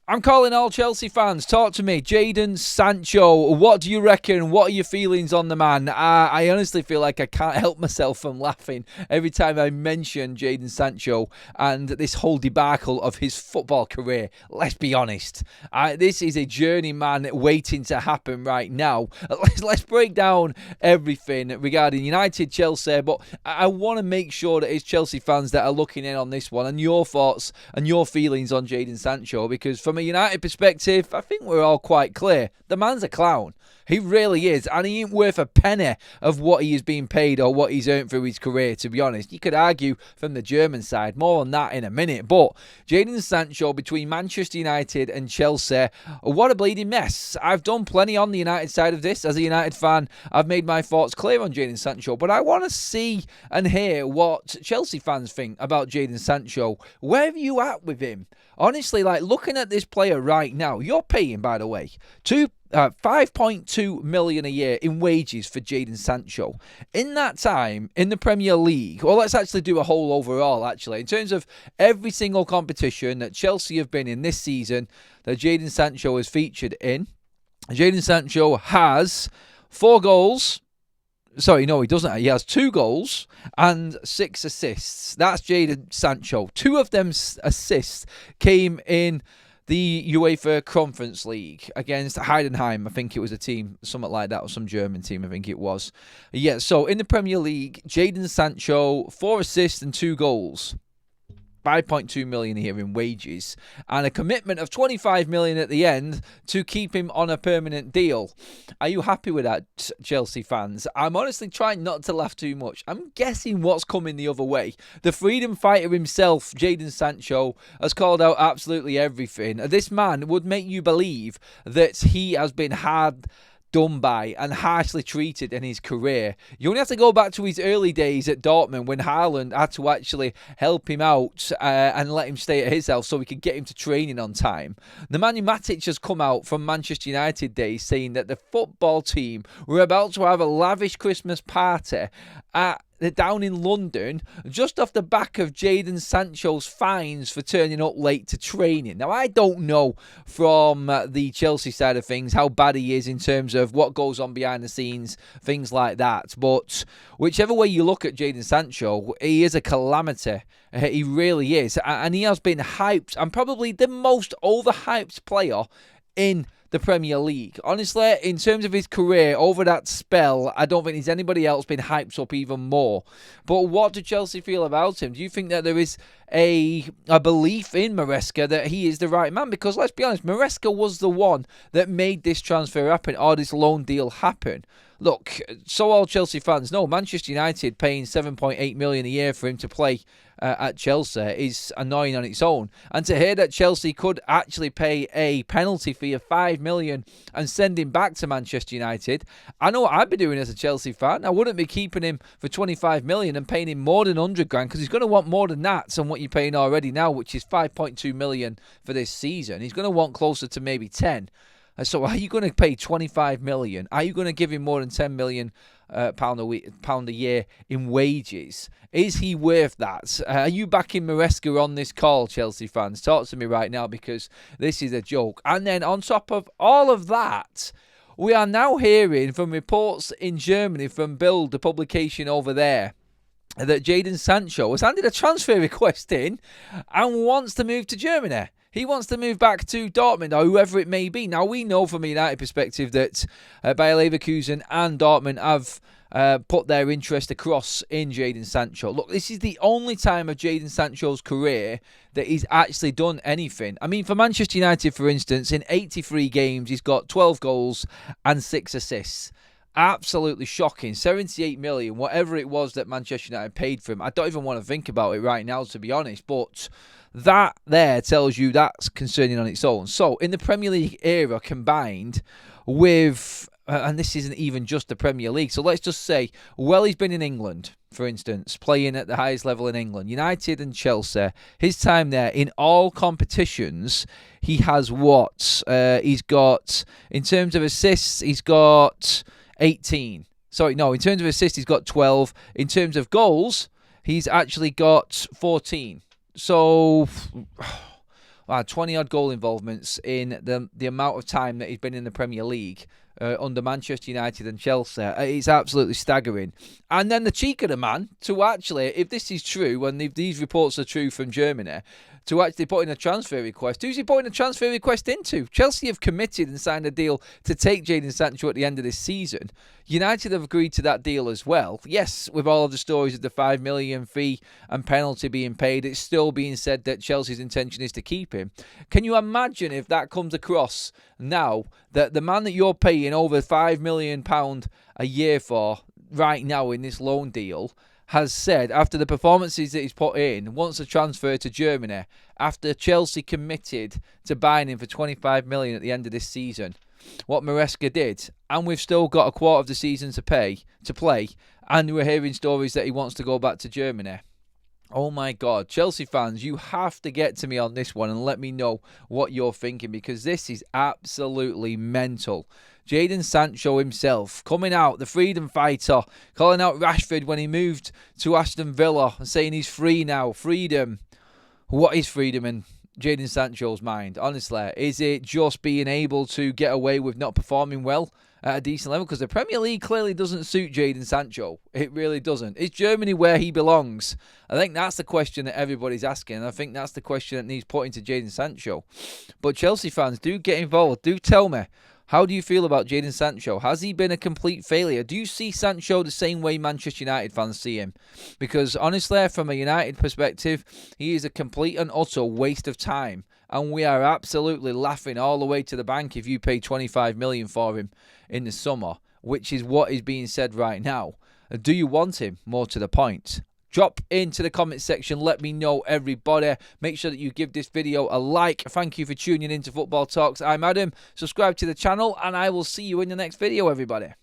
I'm calling all Chelsea fans. Talk to me. Jadon Sancho, what do you reckon? What are your feelings on the man? I honestly feel like I can't help myself from laughing every time I mention Jadon Sancho and this whole debacle of his football career. Let's be honest. This is a journeyman waiting to happen right now. Let's break down everything regarding United, Chelsea, but I want to make sure that it's Chelsea fans that are looking in on this one and your thoughts and your feelings on Jadon Sancho, because from a United perspective, I think we're all quite clear. The man's a clown. He really is, and he ain't worth a penny of what he is being paid or what he's earned through his career, to be honest. You could argue from the German side, more on that in a minute, but Jadon Sancho between Manchester United and Chelsea, what a bleeding mess. I've done plenty on the United side of this. As a United fan, I've made my thoughts clear on Jadon Sancho, but I want to see and hear what Chelsea fans think about Jadon Sancho. Where are you at with him? Honestly, like looking at this player right now, you're paying, by the way, 5.2 million a year in wages for Jadon Sancho. In that time, in the Premier League, well, let's actually do a whole overall, actually. In terms of every single competition that Chelsea have been in this season that Jadon Sancho is featured in, Jadon Sancho has 4 goals. Sorry, no, he doesn't. He has 2 goals and 6 assists. That's Jadon Sancho. 2 of them assists came in the UEFA Conference League against Heidenheim. I think it was a team, something like that, or some German team, I think it was. Yeah, so in the Premier League, Jadon Sancho, 4 assists and 2 goals. 5.2 million here in wages and a commitment of 25 million at the end to keep him on a permanent deal. Are you happy with that, Chelsea fans? I'm honestly trying not to laugh too much. I'm guessing what's coming the other way. The freedom fighter himself, Jadon Sancho, has called out absolutely everything. This man would make you believe that he has been hard done by and harshly treated in his career. You only have to go back to his early days at Dortmund when Haaland had to actually help him out and let him stay at his house so we could get him to training on time. Nemanja Matic has come out from Manchester United days saying that the football team were about to have a lavish Christmas party down in London just off the back of Jadon Sancho's fines for turning up late to training. Now, I don't know from the Chelsea side of things how bad he is in terms of what goes on behind the scenes, things like that, but whichever way you look at Jadon Sancho, he is a calamity. He really is, and he has been hyped and probably the most overhyped player in the Premier League. Honestly, in terms of his career over that spell, I don't think there's anybody else been hyped up even more. But what do Chelsea feel about him? Do you think that there is a belief in Maresca that he is the right man? Because let's be honest, Maresca was the one that made this transfer happen or this loan deal happen. Look, so all Chelsea fans know, Manchester United paying 7.8 million a year for him to play at Chelsea is annoying on its own. And to hear that Chelsea could actually pay a penalty fee of 5 million and send him back to Manchester United, I know what I'd be doing as a Chelsea fan. I wouldn't be keeping him for 25 million and paying him more than 100 grand, because he's going to want more than that than what you're paying already now, which is 5.2 million for this season. He's going to want closer to maybe 10. So are you going to pay 25 million? Are you going to give him more than 10 million pound a year in wages? Is he worth that? Are you backing Maresca on this call, Chelsea fans? Talk to me right now, because this is a joke. And then on top of all of that, we are now hearing from reports in Germany from Bild, the publication over there, that Jadon Sancho has handed a transfer request in and wants to move to Germany. He wants to move back to Dortmund or whoever it may be. Now, we know from a United perspective that Bayer Leverkusen and Dortmund have put their interest across in Jadon Sancho. Look, this is the only time of Jadon Sancho's career that he's actually done anything. I mean, for Manchester United, for instance, in 83 games, he's got 12 goals and 6 assists. Absolutely shocking. 78 million, whatever it was that Manchester United paid for him. I don't even want to think about it right now, to be honest, but that there tells you that's concerning on its own. So, in the Premier League era combined with, and this isn't even just the Premier League, so let's just say, well, he's been in England, for instance, playing at the highest level in England, United and Chelsea, his time there, in all competitions, he has what? He's got, in terms of assists, he's got 18. Sorry, no, in terms of assists, he's got 12. In terms of goals, he's actually got 14. So, 20-odd goal involvements in the amount of time that he's been in the Premier League under Manchester United and Chelsea. It's absolutely staggering. And then the cheek of the man to actually, if this is true, and if these reports are true from Germany, to actually put in a transfer request. Who's he putting a transfer request into? Chelsea have committed and signed a deal to take Jadon Sancho at the end of this season. United have agreed to that deal as well. Yes, with all of the stories of the $5 million fee and penalty being paid, it's still being said that Chelsea's intention is to keep him. Can you imagine if that comes across now, that the man that you're paying over £5 million a year for right now in this loan deal has said, after the performances that he's put in, wants to transfer to Germany after Chelsea committed to buying him for $25 million at the end of this season? What Maresca did, and we've still got a quarter of the season to play, and we're hearing stories that he wants to go back to Germany. Oh my God, Chelsea fans, you have to get to me on this one and let me know what you're thinking, because this is absolutely mental. Jadon Sancho himself coming out, the freedom fighter, calling out Rashford when he moved to Aston Villa and saying he's free now. Freedom. What is freedom in Jadon Sancho's mind? Honestly, is it just being able to get away with not performing well at a decent level? Because the Premier League clearly doesn't suit Jadon Sancho. It really doesn't. Is Germany where he belongs? I think that's the question that everybody's asking. And I think that's the question that needs put into Jadon Sancho. But Chelsea fans, do get involved. Do tell me, how do you feel about Jadon Sancho? Has he been a complete failure? Do you see Sancho the same way Manchester United fans see him? Because honestly, from a United perspective, he is a complete and utter waste of time. And we are absolutely laughing all the way to the bank if you pay $25 million for him in the summer, which is what is being said right now. Do you want him? More to the point, drop into the comment section. Let me know, everybody. Make sure that you give this video a like. Thank you for tuning in to Football Talks. I'm Adam. Subscribe to the channel, and I will see you in the next video, everybody.